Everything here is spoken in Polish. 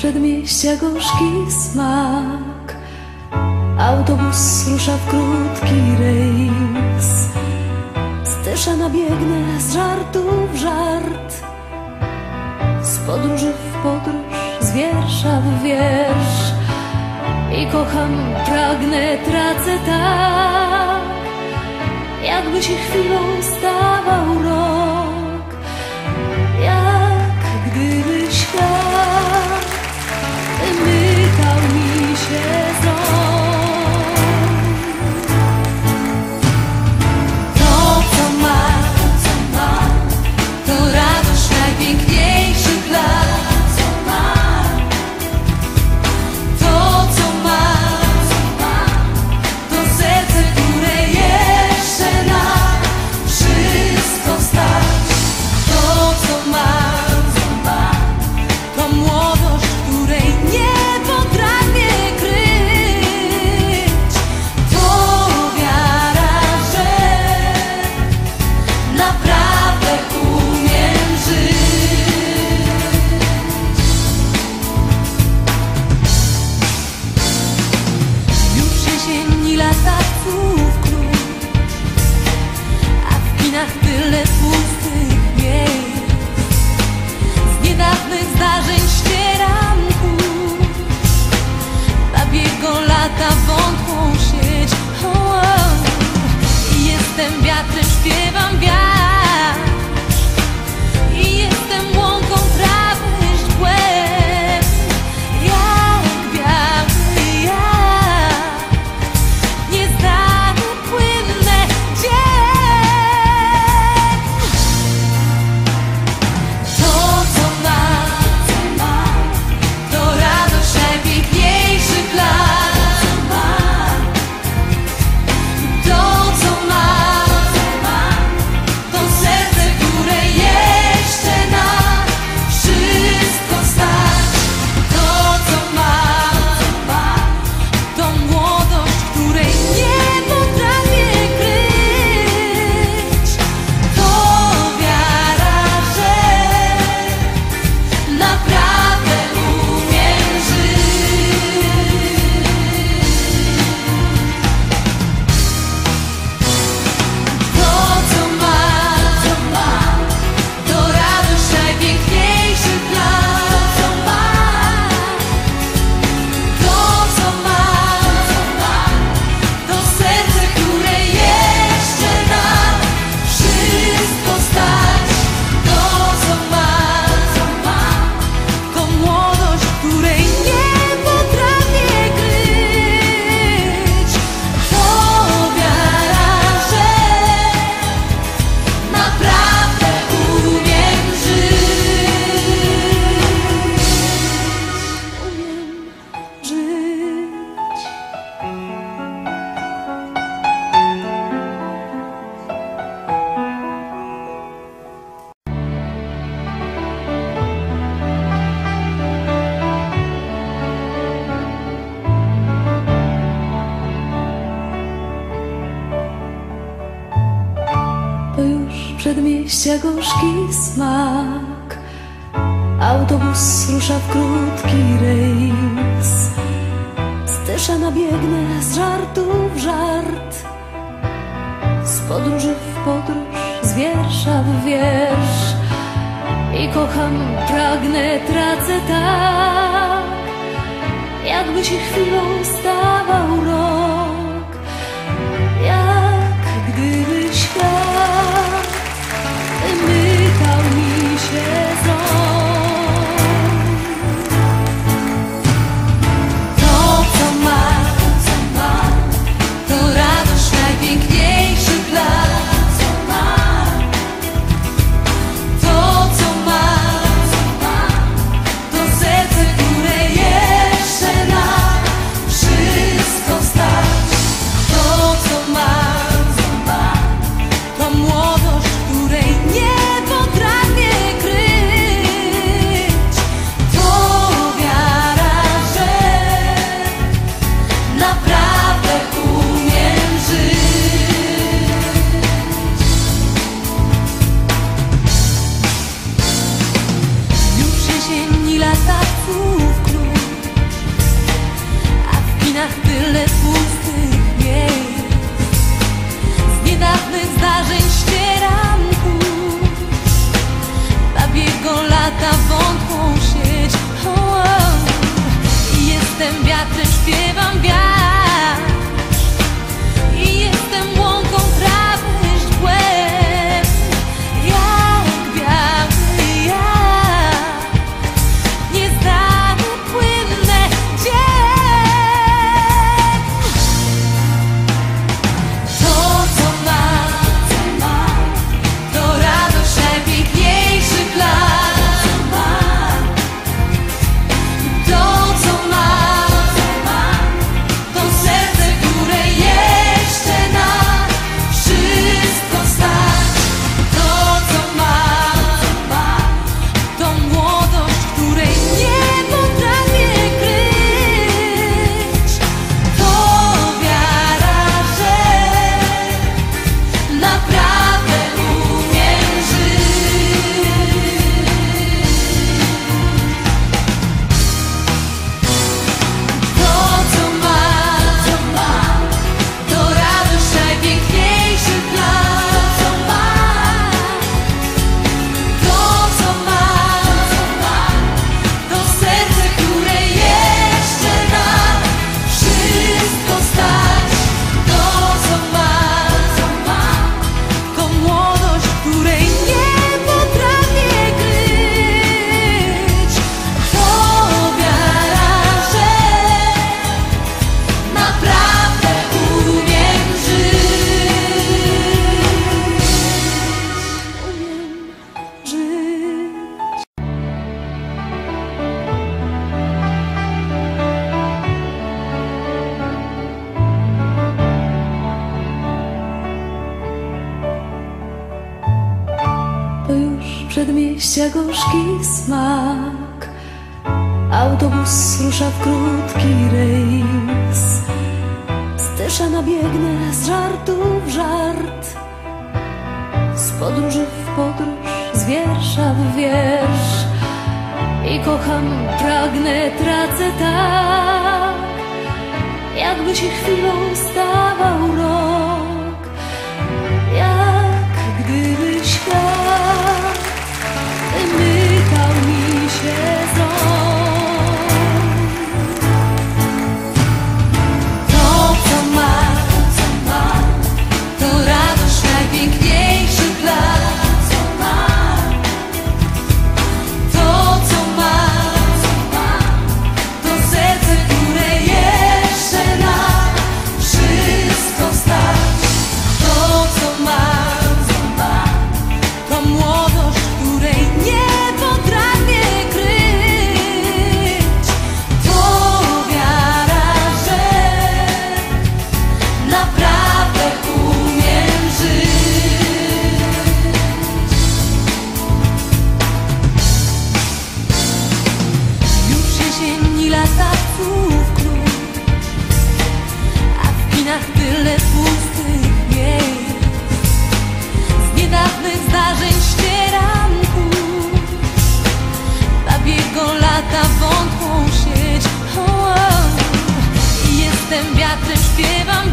przedmieścia gorzki smak. Autobus rusza w krótki rejs. Stysza nabiegnę z żartu w żart, z podróży w podróż, z wiersza w wiersz. I kocham, pragnę, tracę tak, jakby się chwilą stawał rok. Jak gdyby świat wymykał mi się z rąk. To, co mam, to radość najpiękniejszych lat. Tyle pustych miejsc, z niedawnych zdarzeń ścieram kurz, babiego lata wątłą sieć. I jestem wiatrem, śpiewam wiatr, i jestem łąką trawy źdźbłem, jak biały jak nieznany płynne dzień. To już przedmieścia gorzki smak. Autobus rusza w krótki rejs. Stysza nabiegnę z żartu w żart, z podróży w podróż, z wiersza w wiersz. I kocham, pragnę, tracę tak, jakby się chwilą stawał rok. Jak gdyby świat wymykał mi się z rąk. To, co mam, to radość najpiękniejszych lat. To, co mam, to serce, które jeszcze na mieścia gorzki smak. Autobus rusza w krótki rejs. Stysza nabiegnę z żartu w żart, z podróży w podróż, z wiersza w wiersz. I kocham, pragnę, tracę tak, jakby się chwilą stawał rok. Jak gdyby świat wymykał mi się z rąk. To, co mam, to radość najpiękniejszych lat. To, co mam, to serce, które jeszcze nam wszystko stać. To, co mam, to młodość, której nie potrafię kryć. To wiara, że naprawdę umiem żyć. Już jesieni latawców klucz, a w kinach tyle pustych miejsc. Z niedawnych zdarzeń ścieram kurz, babiego lata wątłą sieć. I jestem wiatrem, śpiewam